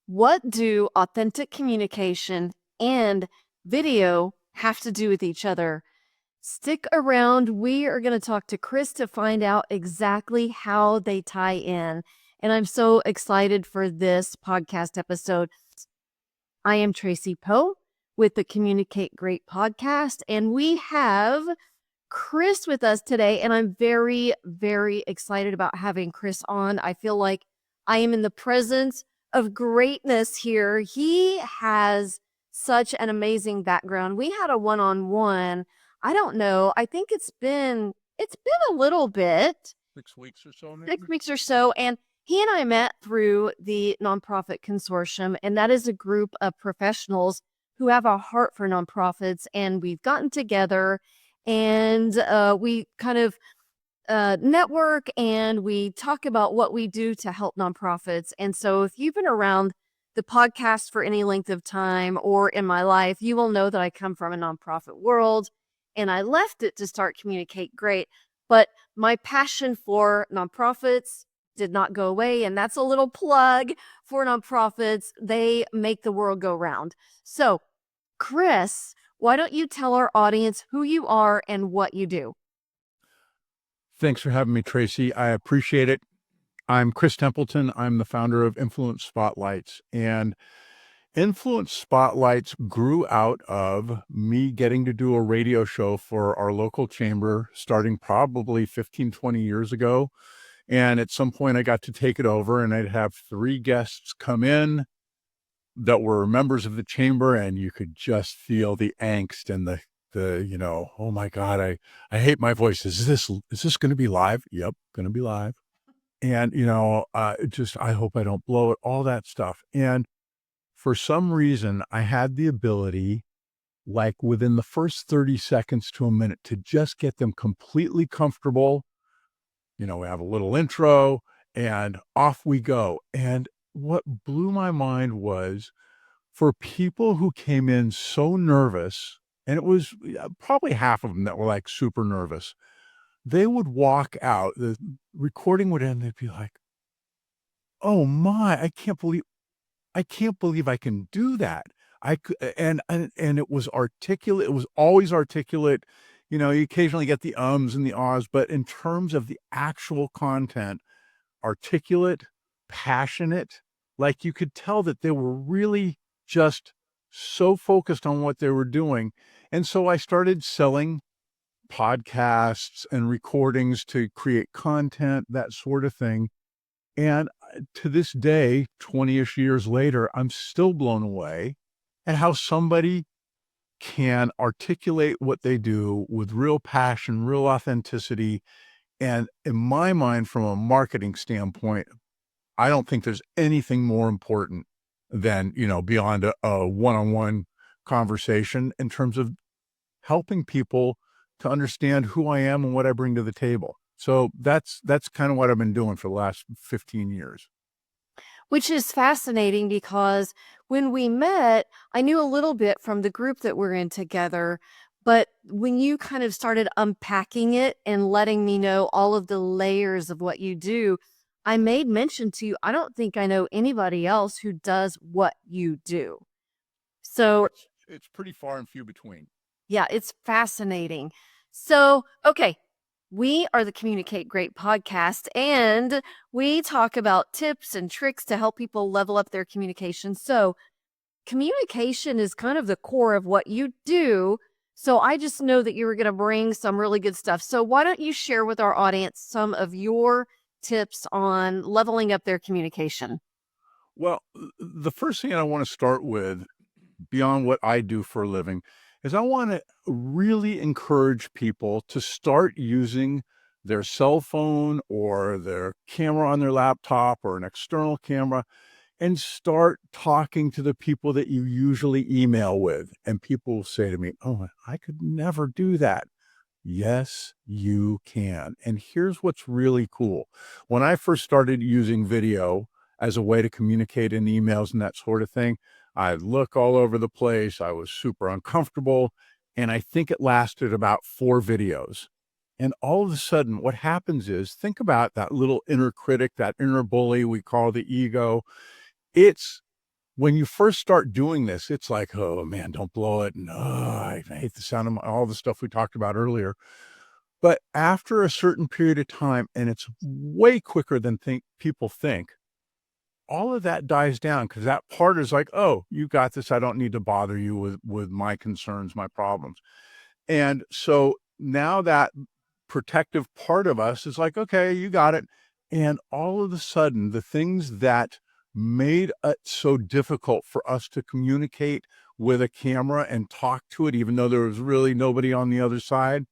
What do authentic communication and video have to do with each other? Stick around. We are going to talk to Chris to find out exactly how they tie in. And I'm so excited for this podcast episode. I am Traci Poe with the Communicate Great podcast, and we have Chris with us today. And I'm very, very excited about having Chris on. I feel like I am in the presence of greatness here. He has such an amazing background. We had a one-on-one. I don't know. I think it's been a little bit, 6 weeks or so, maybe. 6 weeks or so. And he and I met through the Nonprofit Consortium, and that is a group of professionals who have a heart for nonprofits. And we've gotten together and we kind of network and we talk about what we do to help nonprofits. And so if you've been around the podcast for any length of time or in my life, you will know that I come from a nonprofit world and I left it to start Communicate Great. But my passion for nonprofits did not go away. And that's a little plug for nonprofits. They make the world go round. So, Chris, why don't you tell our audience who you are and what you do? Thanks for having me, Traci. I appreciate it. I'm Chris Templeton. I'm the founder of Influence Spotlights. And Influence Spotlights grew out of me getting to do a radio show for our local chamber starting probably 15, 20 years ago. And at some point, I got to take it over, and I'd have 3 guests come in that were members of the chamber, and you could just feel the angst and the oh my God, I hate my voice. Is this going to be live? Yep, going to be live. And, I hope I don't blow it, all that stuff. And for some reason, I had the ability, like within the first 30 seconds to a minute, to just get them completely comfortable. We have a little intro and off we go. And what blew my mind was for people who came in so nervous, and it was probably half of them that were like super nervous, they would walk out, the recording would end, they'd be like, oh my, I can't believe I can do that. And it was articulate. It was always articulate. You occasionally get the ums and the ahs, but in terms of the actual content, articulate, passionate, like you could tell that they were really just so focused on what they were doing. And so I started selling podcasts and recordings to create content, that sort of thing. And to this day, 20-ish years later, I'm still blown away at how somebody can articulate what they do with real passion, real authenticity. And in my mind, from a marketing standpoint, I don't think there's anything more important than, beyond a one-on-one conversation in terms of helping people to understand who I am and what I bring to the table. So that's kind of what I've been doing for the last 15 years. Which is fascinating because when we met, I knew a little bit from the group that we're in together. But when you kind of started unpacking it and letting me know all of the layers of what you do, I made mention to you, I don't think I know anybody else who does what you do. So, It's pretty far and few between. yeah, it's fascinating. So, okay, we are the Communicate Great podcast, and we talk about tips and tricks to help people level up their communication. So, communication is kind of the core of what you do. So, I just know that you were going to bring some really good stuff. So, why don't you share with our audience some of your tips on leveling up their communication? Well, the first thing I want to start with, beyond what I do for a living, is I want to really encourage people to start using their cell phone or their camera on their laptop or an external camera and start talking to the people that you usually email with. And people will say to me, oh, I could never do that. Yes, you can. And here's what's really cool. When I first started using video as a way to communicate in emails and that sort of thing, I'd look all over the place. I was super uncomfortable. And I think it lasted about 4 videos. And all of a sudden, what happens is, think about that little inner critic, that inner bully we call the ego. It's when you first start doing this, it's like, oh man, don't blow it. And I hate the sound of all the stuff we talked about earlier. But after a certain period of time, and it's way quicker than people think, all of that dies down because that part is like, oh, you got this. I don't need to bother you with my concerns, my problems. And so now that protective part of us is like, okay, you got it. And all of a sudden, the things that made it so difficult for us to communicate with a camera and talk to it, even though there was really nobody on the other side,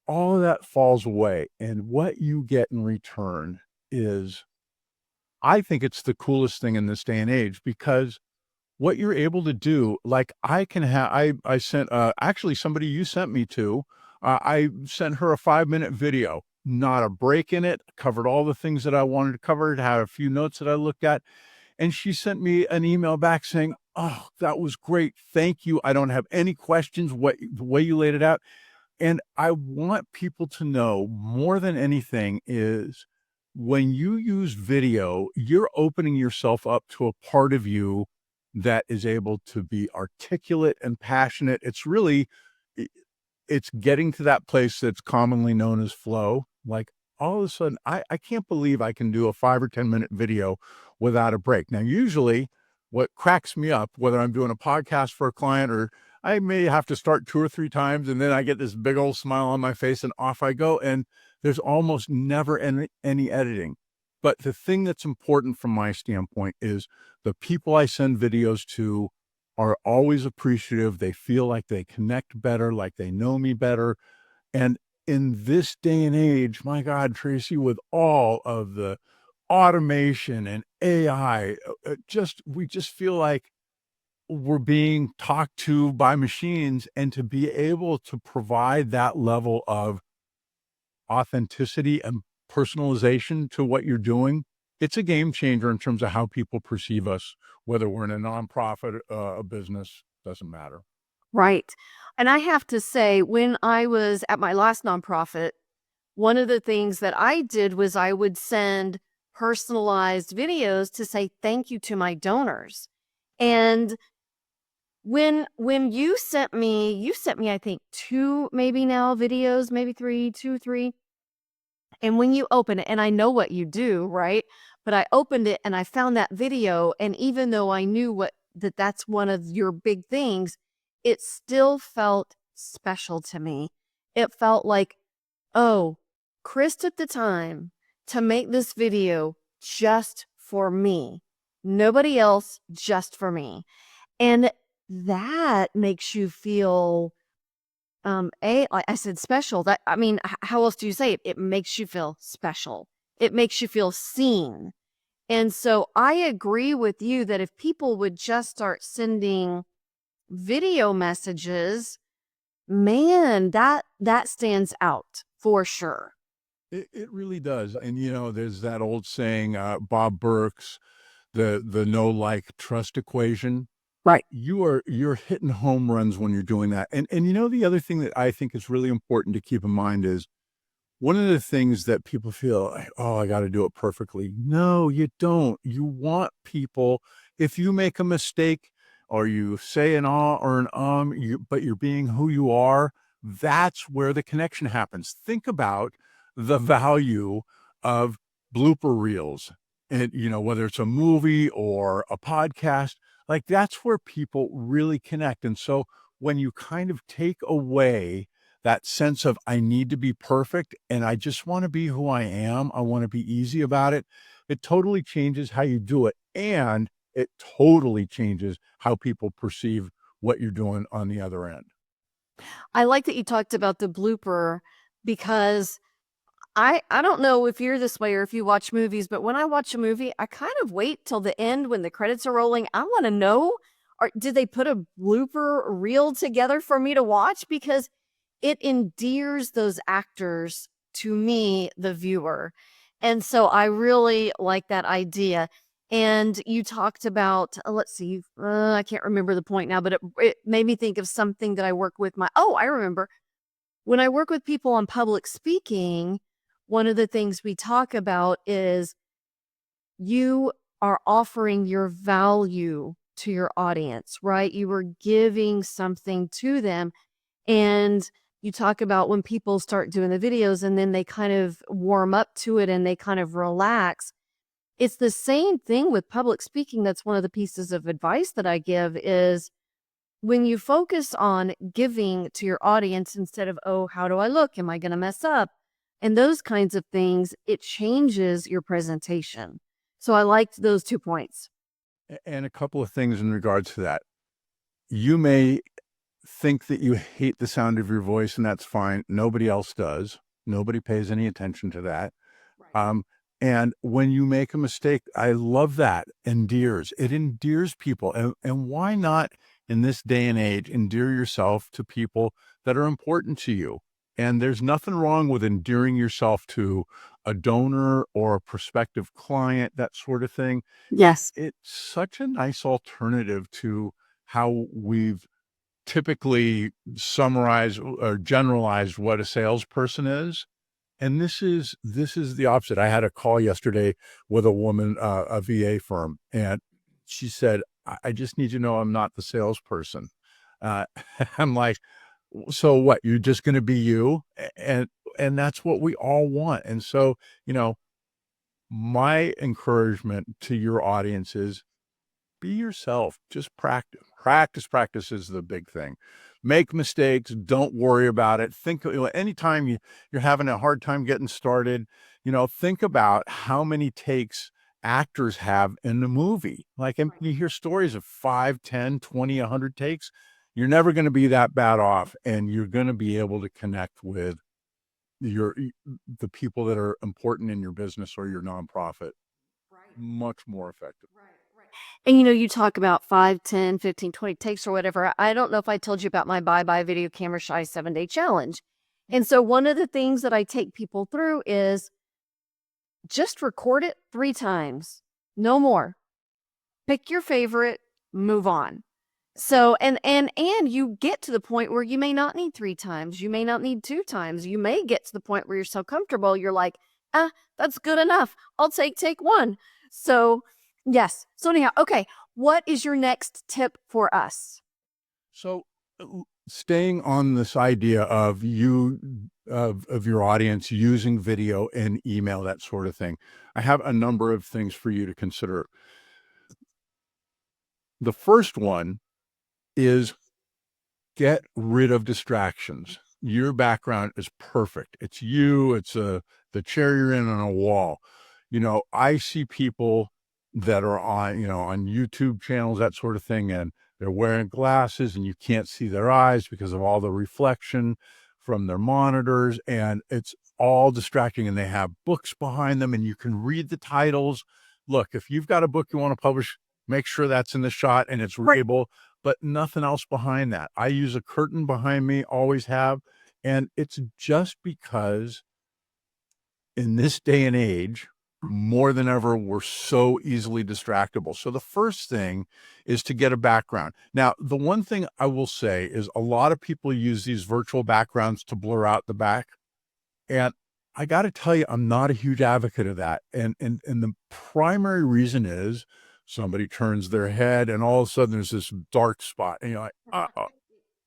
all of that falls away. And what you get in return is, I think it's the coolest thing in this day and age because what you're able to do, like I can have, I sent, actually somebody you sent me to, I sent her a 5-minute video, not a break in it, covered all the things that I wanted to cover, it had a few notes that I looked at. And she sent me an email back saying, oh, that was great. Thank you. I don't have any questions. The way you laid it out. And I want people to know more than anything is when you use video, you're opening yourself up to a part of you that is able to be articulate and passionate. It's really, i- it's getting to that place that's commonly known as flow. Like all of a sudden, I can't believe I can do a 5 or 10 minute video without a break. Now, usually what cracks me up, whether I'm doing a podcast for a client or I may have to start 2 or 3 times and then I get this big old smile on my face and off I go. And there's almost never any editing. But the thing that's important from my standpoint is the people I send videos to are always appreciative. They feel like they connect better, like they know me better. And in this day and age, my God, Tracy, with all of the automation and AI, we just feel like we're being talked to by machines, and to be able to provide that level of authenticity and personalization to what you're doing, it's a game changer in terms of how people perceive us, whether we're in a nonprofit, a business, doesn't matter. Right. And I have to say, when I was at my last nonprofit, one of the things that I did was I would send personalized videos to say thank you to my donors. And when you sent me I think 2 maybe now videos, maybe 3, 2, 3. And when you open it, and I know what you do, right? But I opened it and I found that video, and even though I knew that's one of your big things, it still felt special to me. It felt like, oh, Chris took the time to make this video just for me. Nobody else, just for me. And that makes you feel like I said, special. That I mean, how else do you say it? It makes you feel special. It makes you feel seen. And so I agree with you that if people would just start sending video messages, man, that stands out for sure. It really does. And, there's that old saying, Bob Burke's, the no like trust equation. Right. You're hitting home runs when you're doing that. And the other thing that I think is really important to keep in mind is one of the things that people feel like, oh, I got to do it perfectly. No, you don't. You want people, if you make a mistake or you say an or an but you're being who you are, that's where the connection happens. Think about the value of blooper reels, and whether it's a movie or a podcast, like that's where people really connect. And so when you kind of take away that sense of I need to be perfect and I just want to be who I am, I want to be easy about it, it totally changes how you do it. And it totally changes how people perceive what you're doing on the other end. I like that you talked about the blooper because I don't know if you're this way or if you watch movies, but when I watch a movie, I kind of wait till the end when the credits are rolling. I want to know, or did they put a blooper reel together for me to watch? Because it endears those actors to me, the viewer. And so I really like that idea. And you talked about, let's see, I can't remember the point now, but it made me think of something that I work with I remember. When I work with people on public speaking, one of the things we talk about is you are offering your value to your audience, right? You are giving something to them. And you talk about when people start doing the videos and then they kind of warm up to it and they kind of relax. It's the same thing with public speaking. That's one of the pieces of advice that I give is when you focus on giving to your audience instead of, oh, how do I look? Am I going to mess up? And those kinds of things, it changes your presentation. So I liked those 2 points. And a couple of things in regards to that. You may think that you hate the sound of your voice, and that's fine. Nobody else does. Nobody pays any attention to that. Right. Um, and when you make a mistake, I love that. Endears. It endears people. And why not in this day and age endear yourself to people that are important to you? And there's nothing wrong with endearing yourself to a donor or a prospective client, that sort of thing. Yes. It's such a nice alternative to how we've typically summarized or generalized what a salesperson is. And this is the opposite. I had a call yesterday with a woman, a VA firm, and she said, I just need you to know I'm not the salesperson. Uh, I'm like, so what? You're just going to be you, and that's what we all want. And so, you know, my encouragement to your audience is be yourself. Just practice. Practice is the big thing. Make mistakes. Don't worry about it. Think, anytime you're having a hard time getting started, think about how many takes actors have in the movie. Like, and you hear stories of 5, 10, 20, 100 takes. You're never going to be that bad off, and you're going to be able to connect with the people that are important in your business or your nonprofit much more effectively. And you talk about 5, 10, 15, 20 takes or whatever. I don't know if I told you about my Bye Video Camera Shy 7-day challenge. And so one of the things that I take people through is just record it 3 times, no more. Pick your favorite, move on. So, and you get to the point where you may not need 3 times. You may not need 2 times. You may get to the point where you're so comfortable, you're like, that's good enough. I'll take 1. So, yes. So anyhow, okay. What is your next tip for us? So, staying on this idea of your audience using video and email, that sort of thing, I have a number of things for you to consider. The first one is get rid of distractions. Your background is perfect. It's you. It's the chair you're in on a wall. I see people that are on YouTube channels, that sort of thing, and they're wearing glasses and you can't see their eyes because of all the reflection from their monitors, and it's all distracting, and they have books behind them and you can read the titles. Look, if you've got a book you want to publish, make sure that's in the shot and it's Right. readable, but nothing else behind that. I use a curtain behind me, always have, and it's just because in this day and age, more than ever, we're so easily distractible. So the first thing is to get a background. Now, the one thing I will say is a lot of people use these virtual backgrounds to blur out the back. And I got to tell you, I'm not a huge advocate of that. And the primary reason is somebody turns their head and all of a sudden there's this dark spot. And you're like,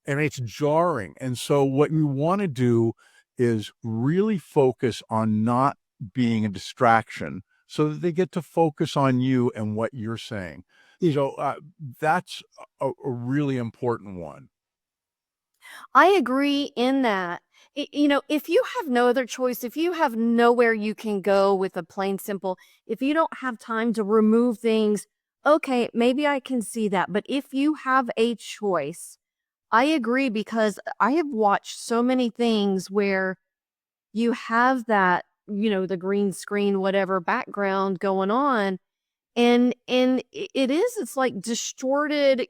and it's jarring. And so what you want to do is really focus on not being a distraction so that they get to focus on you and what you're saying. So that's a really important one. I agree in that. If you have no other choice, if you have nowhere you can go with a plain simple, if you don't have time to remove things, okay, maybe I can see that. But if you have a choice, I agree because I have watched so many things where you have that, the green screen, whatever background going on. And it's like distorted,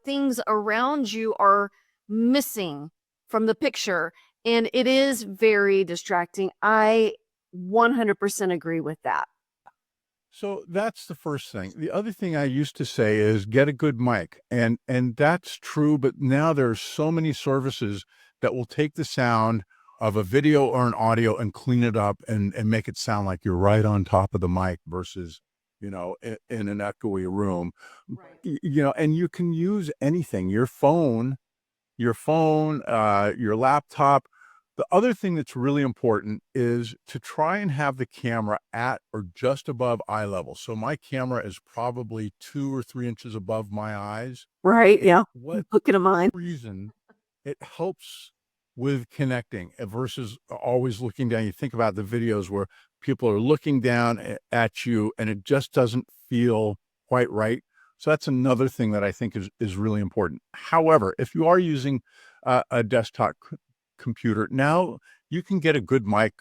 things around you are missing from the picture. And it is very distracting. I 100% agree with that. So that's the first thing. The other thing I used to say is get a good mic. And that's true, but now there's so many services that will take the sound of a video or an audio and clean it up and make it sound like you're right on top of the mic versus in an echoey room. Right. And you can use anything, your phone, your laptop. The other thing that's really important is to try and have the camera at or just above eye level. So my camera is probably 2 or 3 inches above my eyes. Right. And Yeah. what Looking at mine. reason it helps with connecting versus always looking down. You think about the videos where people are looking down at you and it just doesn't feel quite right. So that's another thing that I think is really important. However, if you are using a desktop computer, now you can get a good mic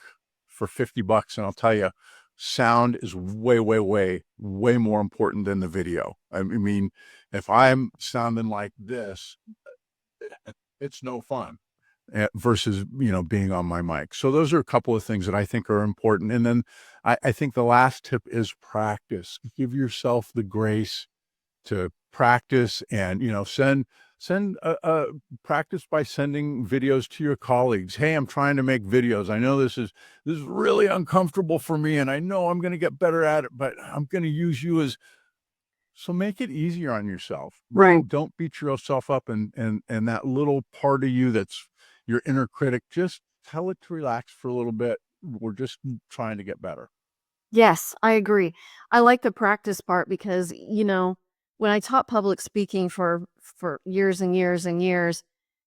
for $50. And I'll tell you, sound is way, way, way, way more important than the video. I mean, if I'm sounding like this, it's no fun versus, being on my mic. So those are a couple of things that I think are important. And then I think the last tip is practice. Give yourself the grace to practice and, send a practice by sending videos to your colleagues. Hey, I'm trying to make videos. I know this is really uncomfortable for me and I know I'm going to get better at it, but I'm going to use you as so make it easier on yourself. Right. Don't beat yourself up and that little part of you that's your inner critic, just tell it to relax for a little bit. We're just trying to get better. Yes, I agree. I like the practice part because, when I taught public speaking for years and years and years,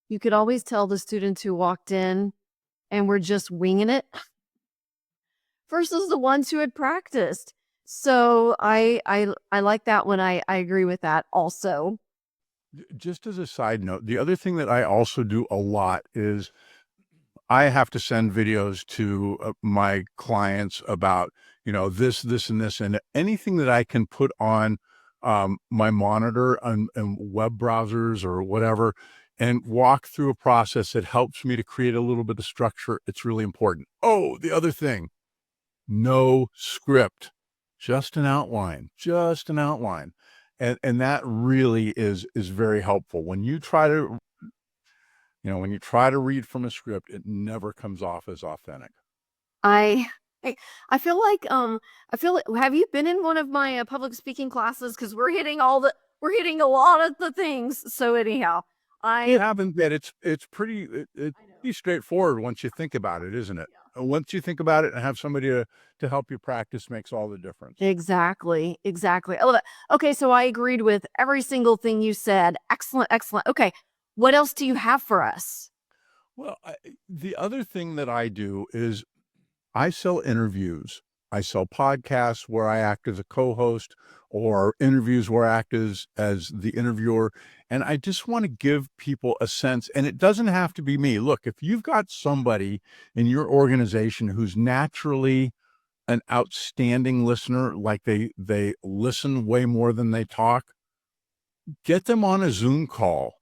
you could always tell the students who walked in and were just winging it versus the ones who had practiced. So I like that one. I agree with that also. Just as a side note, the other thing that I also do a lot is I have to send videos to my clients about, this, and this, and anything that I can put on my monitor and web browsers or whatever, and walk through a process that helps me to create a little bit of structure. It's really important. Oh, the other thing, no script, just an outline. And that really is very helpful. When you try to read from a script, it never comes off as authentic. I I I feel like have you been in one of my public speaking classes? Because we're hitting a lot of the things. So anyhow, You I haven't bet it's I know. pretty straightforward once you think about it, isn't it? Once you think about it and have somebody to help you practice makes all the difference. Exactly, exactly. I love it. Okay, so I agreed with every single thing you said. Excellent, excellent. Okay, what else do you have for us? Well, the other thing that I do is I sell interviews. I sell podcasts where I act as a co-host or interviews where I act as the interviewer. And I just want to give people a sense, and it doesn't have to be me. Look, if you've got somebody in your organization who's naturally an outstanding listener, like they listen way more than they talk, get them on a Zoom call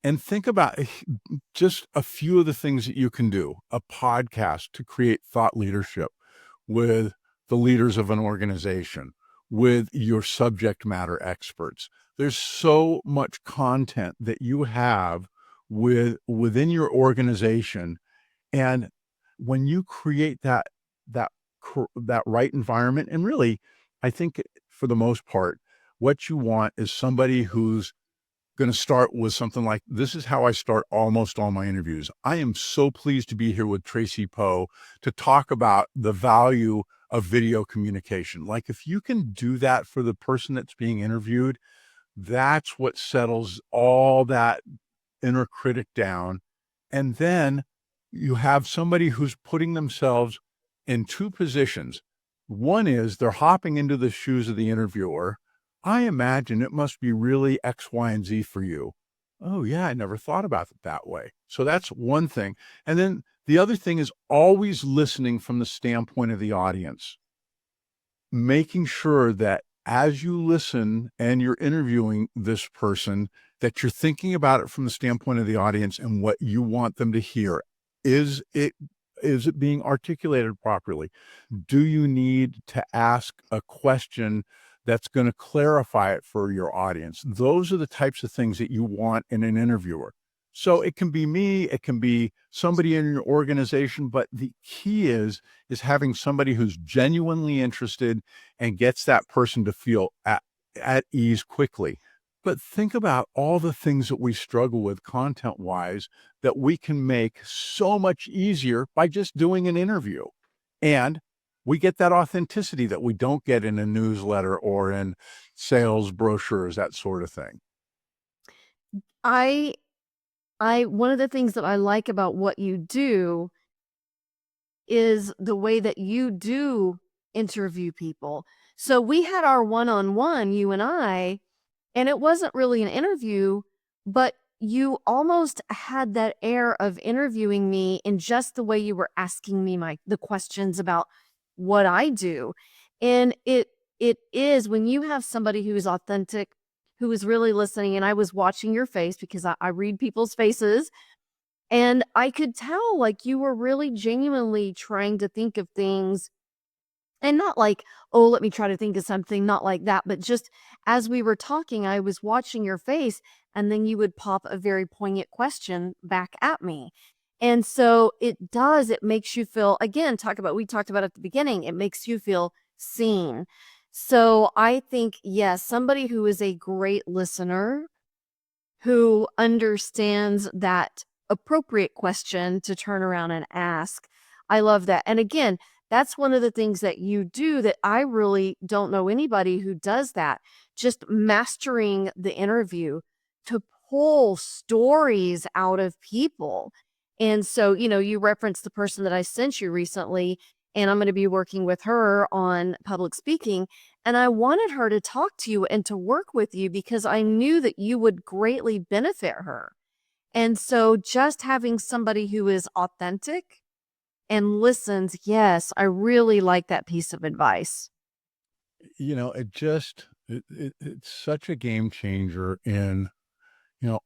and think about just a few of the things that you can do. A podcast to create thought leadership with the leaders of an organization, with your subject matter experts. There's so much content that you have within your organization, and when you create that that right environment, and really, I think for the most part, what you want is somebody who's going to start with something like this is how I start almost all my interviews. I am so pleased to be here with Traci Poe to talk about the value of video communication. Like if you can do that for the person that's being interviewed, that's what settles all that inner critic down. And then you have somebody who's putting themselves in two positions. One is they're hopping into the shoes of the interviewer. I imagine it must be really X, Y, and Z for you. Oh, yeah, I never thought about it that way. So that's one thing. And then the other thing is always listening from the standpoint of the audience, making sure that as you listen and you're interviewing this person, that you're thinking about it from the standpoint of the audience and what you want them to hear. Is it is it being articulated properly? Do you need to ask a question that's going to clarify it for your audience? Those are the types of things that you want in an interviewer. So it can be me, it can be somebody in your organization, but the key is having somebody who's genuinely interested and gets that person to feel at ease quickly. But think about all the things that we struggle with content wise that we can make so much easier by just doing an interview. And we get that authenticity that we don't get in a newsletter or in sales brochures, that sort of thing. I I one of the things that I like about what you do is the way that you do interview people. So we had our one-on-one, you and I, and it wasn't really an interview, but you almost had that air of interviewing me in just the way you were asking me the questions about what I do. And it is when you have somebody who is authentic, who is really listening, and I was watching your face because I read people's faces, and I could tell like you were really genuinely trying to think of things and not like, "Oh, let me try to think of something," not like that, but just as we were talking, I was watching your face, and then you would pop a very poignant question back at me. And so it makes you feel, again, we talked about at the beginning, it makes you feel seen. So I think, yes, somebody who is a great listener, who understands that appropriate question to turn around and ask. I love that. And again, that's one of the things that you do that I really don't know anybody who does that. Just mastering the interview to pull stories out of people. And so, you referenced the person that I sent you recently, and I'm going to be working with her on public speaking. And I wanted her to talk to you and to work with you because I knew that you would greatly benefit her. And so just having somebody who is authentic and listens, yes, I really like that piece of advice. It's such a game changer in,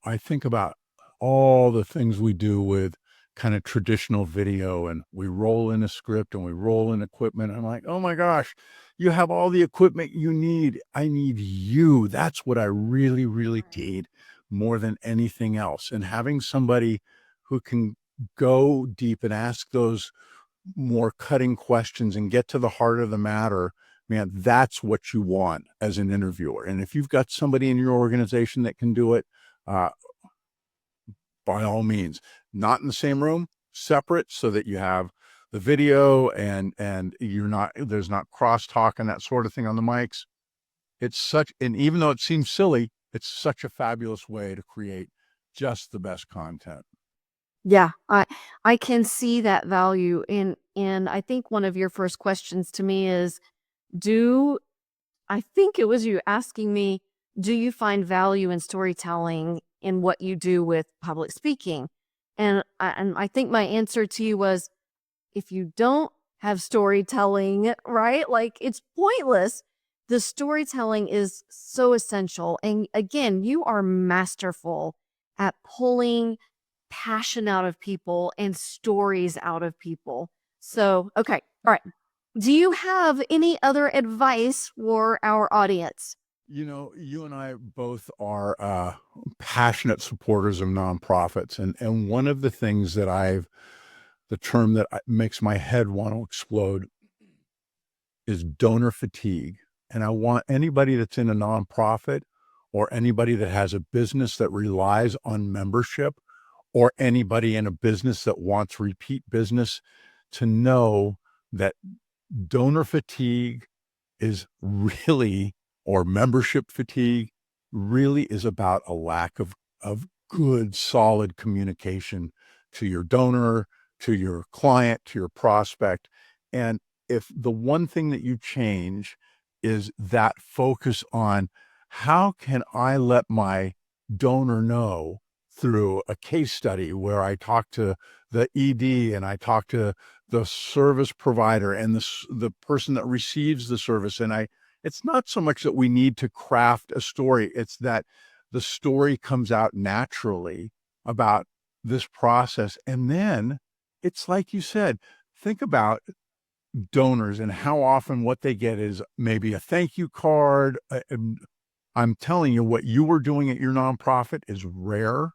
I think about all the things we do with kind of traditional video, and we roll in a script and we roll in equipment. I'm like, oh my gosh, you have all the equipment you need. I need you. That's what I really, really need more than anything else. And having somebody who can go deep and ask those more cutting questions and get to the heart of the matter, man, that's what you want as an interviewer. And if you've got somebody in your organization that can do it, uh, by all means, not in the same room, separate, so that you have the video and there's not crosstalk and that sort of thing on the mics. And even though it seems silly, it's such a fabulous way to create just the best content. Yeah, I can see that value in, and I think one of your first questions to me is, do I think it was you asking me, do you find value in storytelling in what you do with public speaking? And I think my answer to you was, if you don't have storytelling, right? Like it's pointless. The storytelling is so essential. And again, you are masterful at pulling passion out of people and stories out of people. So, okay. All right. Do you have any other advice for our audience? You and I both are passionate supporters of nonprofits, and one of the things the term that makes my head want to explode is donor fatigue. And I want anybody that's in a nonprofit or anybody that has a business that relies on membership or anybody in a business that wants repeat business to know that donor fatigue is really, or membership fatigue really is about a lack of good, solid communication to your donor, to your client, to your prospect. And if the one thing that you change is that focus on how can I let my donor know through a case study where I talk to the ED and I talk to the service provider and the person that receives the service. And it's not so much that we need to craft a story, it's that the story comes out naturally about this process. And then it's like you said, think about donors and how often what they get is maybe a thank you card. I'm telling you, what you were doing at your nonprofit is rare.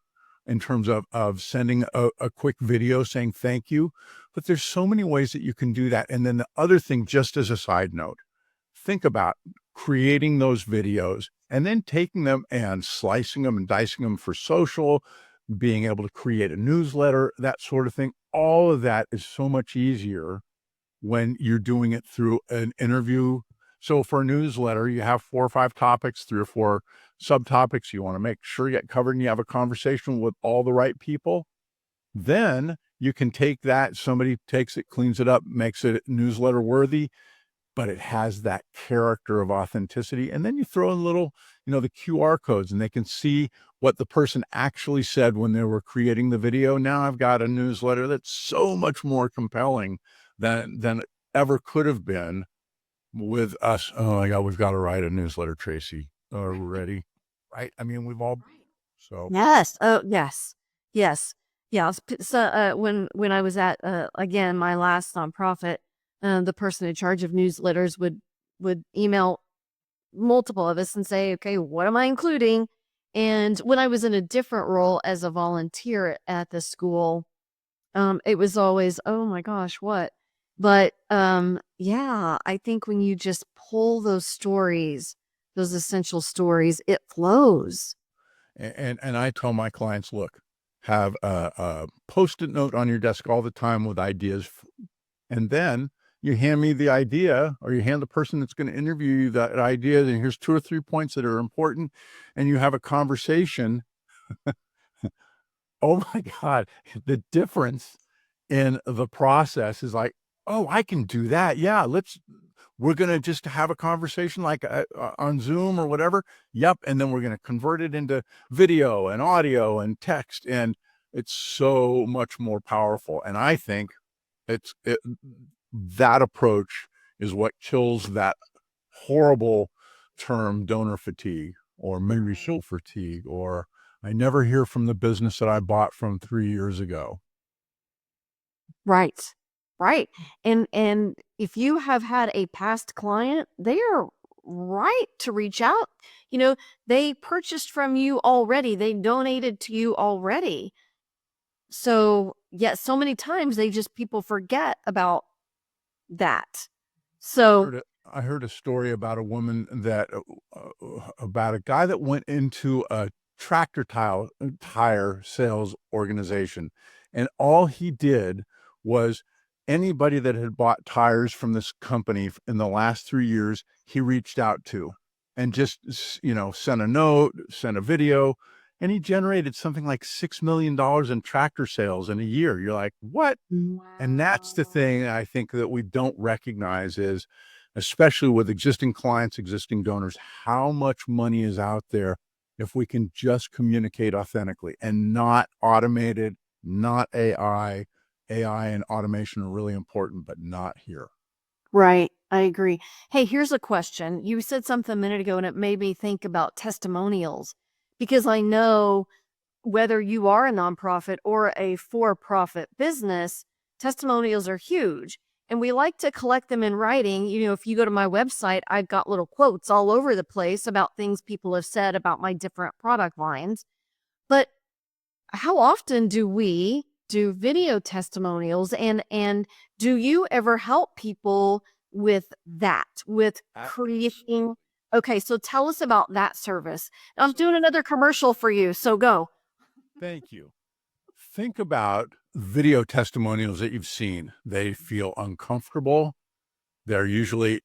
in terms of sending a quick video saying thank you. But there's so many ways that you can do that. And then the other thing, just as a side note, think about creating those videos and then taking them and slicing them and dicing them for social, being able to create a newsletter, that sort of thing. All of that is so much easier when you're doing it through an interview. So for a newsletter, you have 4 or 5 topics, 3 or 4 subtopics you want to make sure you get covered, and you have a conversation with all the right people. Then you can take that, somebody takes it, cleans it up, makes it newsletter worthy, but it has that character of authenticity. And then you throw in little, the QR codes, and they can see what the person actually said when they were creating the video. Now I've got a newsletter that's so much more compelling than it ever could have been with us. Oh my God, we've got to write a newsletter, Tracy. Are we ready? Right? I mean, we've all, so. Yes. Oh, yes. Yes. Yeah. So when I was at again my last nonprofit, the person in charge of newsletters would email multiple of us and say, "Okay, what am I including?" And when I was in a different role as a volunteer at the school, it was always, "Oh my gosh, what?" But yeah, I think when you just pull those stories, those essential stories, it flows. And I tell my clients, look, have a Post-it note on your desk all the time with ideas, and then you hand me the idea, or you hand the person that's going to interview you that idea, and here's 2 or 3 points that are important, and you have a conversation. Oh my God, the difference in the process is like, oh, I can do that. Yeah, we're going to just have a conversation like on Zoom or whatever. Yep. And then we're going to convert it into video and audio and text. And it's so much more powerful. And I think that approach is what kills that horrible term donor fatigue, or maybe show fatigue, or I never hear from the business that I bought from 3 years ago. Right. Right. And if you have had a past client, they are right to reach out. You know, they purchased from you already. They donated to you already. So, yeah, so many times people forget about that. So, I heard a story about a woman that about a guy that went into a tractor tire sales organization, and all he did was anybody that had bought tires from this company in the last 3 years, he reached out to, and just sent a note, sent a video, and he generated something like $6 million in tractor sales in a year. You're like, what? And that's the thing I think that we don't recognize is, especially with existing clients, existing donors, how much money is out there if we can just communicate authentically and not automated, not AI. AI and automation are really important, but not here. right, I agree. Hey, here's a question. You said something a minute ago and it made me think about testimonials, because I know whether you are a nonprofit or a for-profit business, testimonials are huge. And we like to collect them in writing. You know, if you go to my website, I've got little quotes all over the place about things people have said about my different product lines. But how often do we do video testimonials, and do you ever help people with that, with creating? Okay, so tell us about that service. I'm doing another commercial for you, so go. Thank you. Think about video testimonials that you've seen. They feel uncomfortable. They're usually,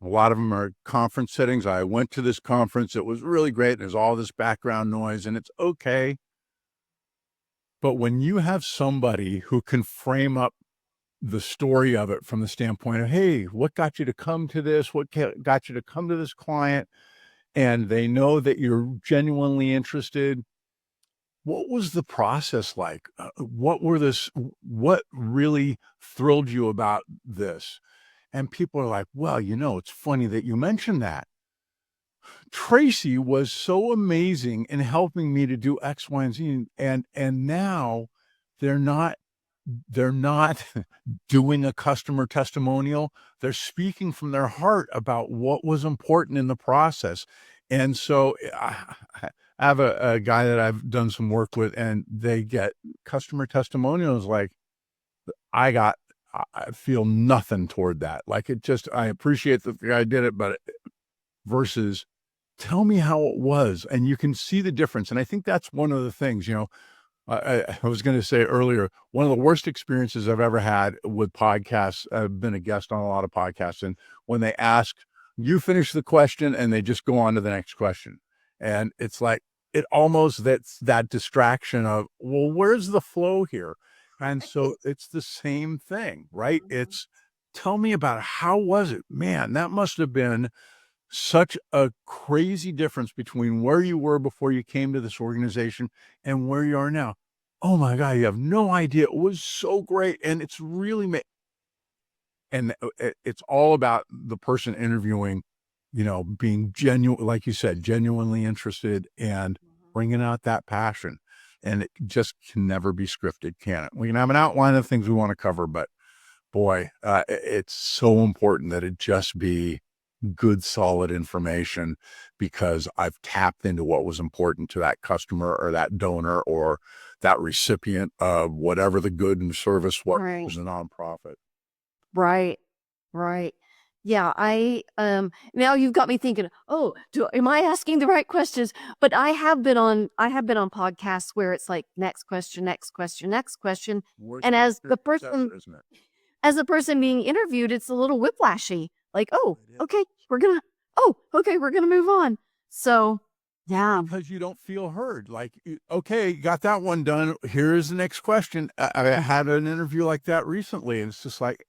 a lot of them are conference settings. I went to this conference. It was really great. There's all this background noise, and it's okay. But when you have somebody who can frame up the story of it from the standpoint of, hey, what got you to come to this? What got you to come to this client? And they know that you're genuinely interested. What was the process like? What really thrilled you about this? And people are like, well, it's funny that you mentioned that. Tracy was so amazing in helping me to do X, Y, and Z. And now they're not they're not doing a customer testimonial. They're speaking from their heart about what was important in the process. And so I have a guy that I've done some work with, and they get customer testimonials like, I feel nothing toward that. Like, it just, I appreciate that the guy did it, but versus tell me how it was. And you can see the difference. And I think that's one of the things, I was going to say earlier, one of the worst experiences I've ever had with podcasts. I've been a guest on a lot of podcasts, and when they ask, you finish the question, and they just go on to the next question. And it's like, it almost, that's that distraction of, well, where's the flow here? And so it's the same thing, right? Mhm. It's, tell me about it. How was it? Man, that must have been such a crazy difference between where you were before you came to this organization and where you are now. Oh my God, you have no idea. It was so great. And it's really, and it's all about the person interviewing, being genuine, like you said, genuinely interested and Mhm. bringing out that passion. And it just can never be scripted, can it? We can have an outline of things we want to cover, but boy, it's so important that it just be good, solid information, because I've tapped into what was important to that customer or that donor or that recipient of whatever the good and service was, Right. a nonprofit. Right. Right. Yeah, now you've got me thinking, "Oh, am I asking the right questions?" But I have been on podcasts where it's like next question, next question, next question, Worst and success, isn't it? as the person being interviewed, it's a little whiplashy. Like, "Oh, It is. okay, we're gonna move on." So, yeah. Because you don't feel heard. Like, okay, got that one done. Here's the next question. I had an interview like that recently, and it's just like,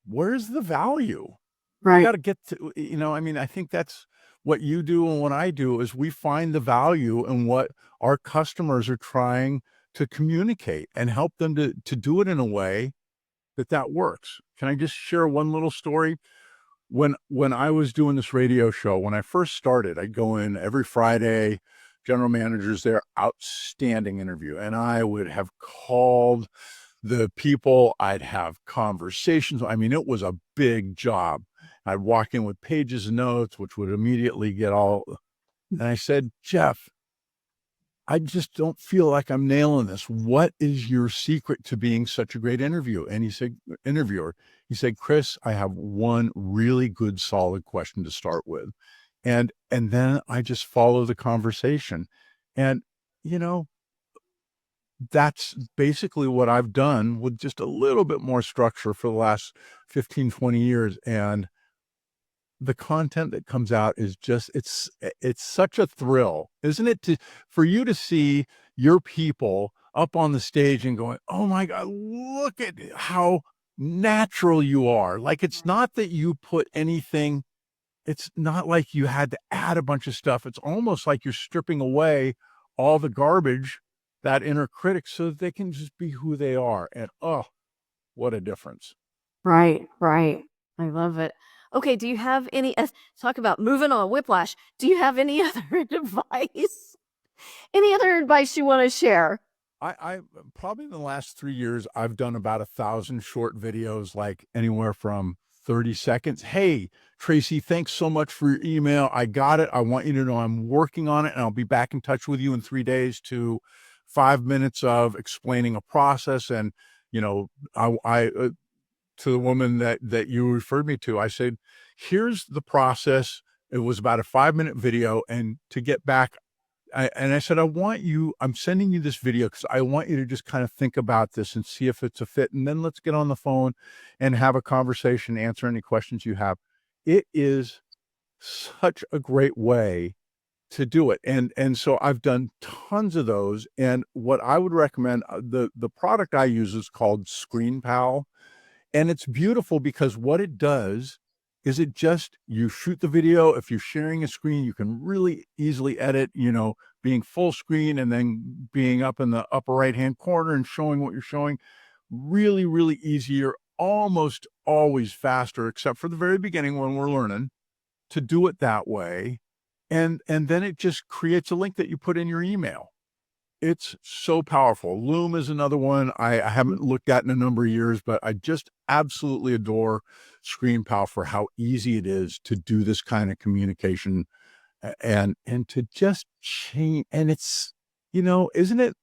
where's the value? Right. Got to get to, I mean, I think that's what you do and what I do is we find the value in what our customers are trying to communicate and help them to do it in a way that works. Can I just share one little story? When I was doing this radio show, when I first started, I'd go in every Friday, general managers there, outstanding interview. And I would have called the people, I'd have conversations. I mean, it was a big job. I'd walk in with pages of notes, which would immediately get all, and I said, Jeff, I just don't feel like I'm nailing this. What is your secret to being such a great interviewer, he said, Chris, I have one really good, solid question to start with. And then I just follow the conversation. And, you know, that's basically what I've done with just a little bit more structure for the last 15, 20 years. And the content that comes out is just, it's such a thrill, isn't it, to for you to see your people up on the stage and going, oh my God, look at how natural you are. Like, it's not that you put anything, it's not like you had to add a bunch of stuff. It's almost like you're stripping away all the garbage, that inner critic, so that they can just be who they are. And oh, what a difference. Right, right. I love it. Okay, do you have any talk about moving on, whiplash. Do you have any other advice? Any other advice you wanna share? I probably in the last 3 years, I've done about 1,000 short videos, like anywhere from 30 seconds. Hey, Traci, thanks so much for your email. I got it. I want you to know I'm working on it, and I'll be back in touch with you in 3 days, to 5 minutes of explaining a process. And, I to the woman that you referred me to, I said, here's the process. It was about a 5-minute video. And to get back, I said, I'm sending you this video because I want you to just kind of think about this and see if it's a fit. And then let's get on the phone and have a conversation, answer any questions you have. It is such a great way to do it. And so I've done tons of those. And what I would recommend, the product I use is called Screen Pal. And it's beautiful because what it does is you shoot the video. If you're sharing a screen, you can really easily edit, being full screen and then being up in the upper right-hand corner and showing what you're showing. Really, really easier, almost always faster, except for the very beginning when we're learning to do it that way. And then it just creates a link that you put in your email. It's so powerful. Loom is another one I haven't looked at in a number of years, but I just absolutely adore ScreenPal for how easy it is to do this kind of communication and to just change. And it's, isn't it,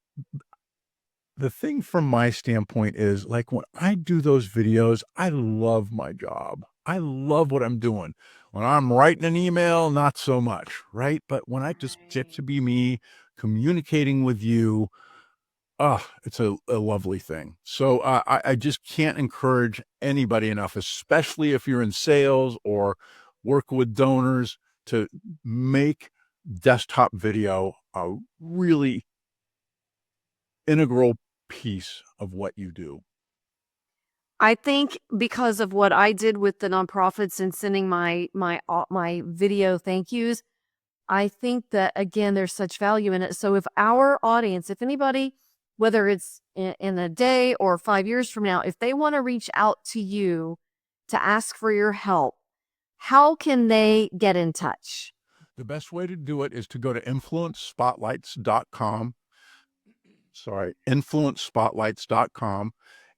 the thing from my standpoint is, like, when I do those videos, I love my job. I love what I'm doing. When I'm writing an email, not so much, right? But when I just get to be me, communicating with you, it's a lovely thing. So I just can't encourage anybody enough, especially if you're in sales or work with donors, to make desktop video a really integral piece of what you do. I think because of what I did with the nonprofits and sending my video thank yous, I think that, again, there's such value in it. So if our audience, if anybody, whether it's in a day or 5 years from now, if they want to reach out to you to ask for your help, how can they get in touch? The best way to do it is to go to influencespotlights.com. Sorry, influencespotlights.com.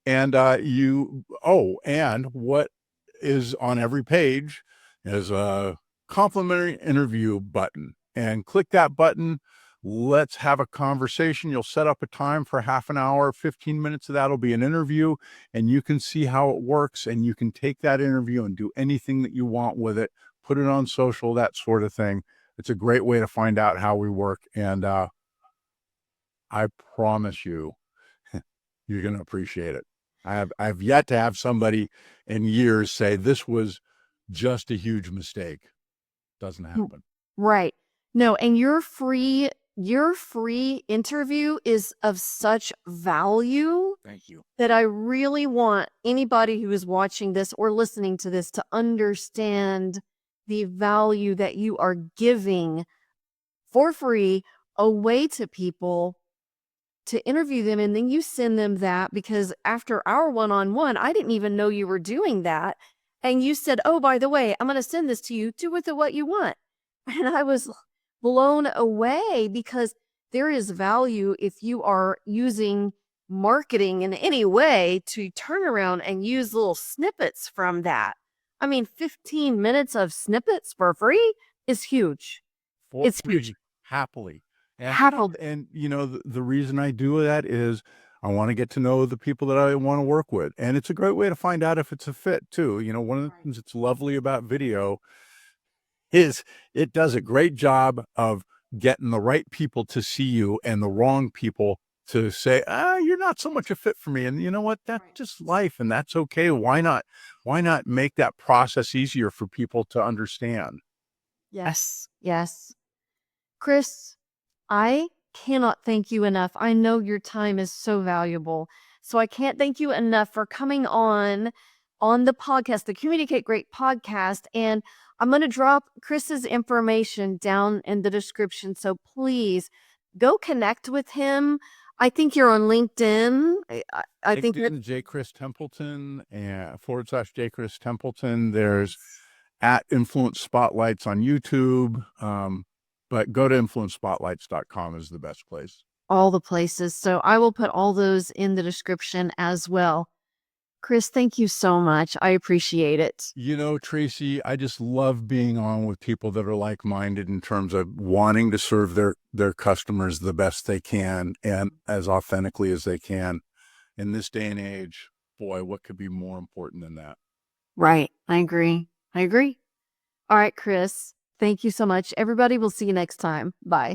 And and what is on every page is a complimentary interview button. And click that button. Let's have a conversation. You'll set up a time for half an hour, 15 minutes of that'll be an interview, and you can see how it works. And you can take that interview and do anything that you want with it, put it on social, that sort of thing. It's a great way to find out how we work. And I promise you, you're going to appreciate it. I've yet to have somebody in years say this was just a huge mistake. Doesn't happen. Right. No, and your free interview is of such value. Thank you. That I really want anybody who is watching this or listening to this to understand the value that you are giving for free away to people to interview them. And then you send them that, because after our one-on-one, I didn't even know you were doing that. And you said, oh, by the way, I'm going to send this to you. Do with it what you want. And I was blown away, because there is value if you are using marketing in any way to turn around and use little snippets from that. I mean, 15 minutes of snippets for free is huge. For It's huge. free, happily. And, Happily. and the reason I do that is I want to get to know the people that I want to work with. And it's a great way to find out if it's a fit too. One of the things that's lovely about video is it does a great job of getting the right people to see you and the wrong people to say, you're not so much a fit for me. And you know what? That's just life, and that's okay. Why not make that process easier for people to understand? Yes. Yes. Chris, I cannot thank you enough. I know your time is so valuable. So I can't thank you enough for coming on the podcast, the Communicate Great podcast. And I'm going to drop Chris's information down in the description. So please go connect with him. I think you're on LinkedIn. I think that LinkedIn, J. Chris Templeton, and / J. Chris Templeton. There's at Influence Spotlights on YouTube. But go to influencespotlights.com is the best place. all the places. So I will put all those in the description as well. Chris, thank you so much. I appreciate it. Traci, I just love being on with people that are like-minded in terms of wanting to serve their customers the best they can and as authentically as they can. In this day and age, boy, what could be more important than that? Right. I agree. All right, Chris. Thank you so much. Everybody, we'll see you next time. Bye.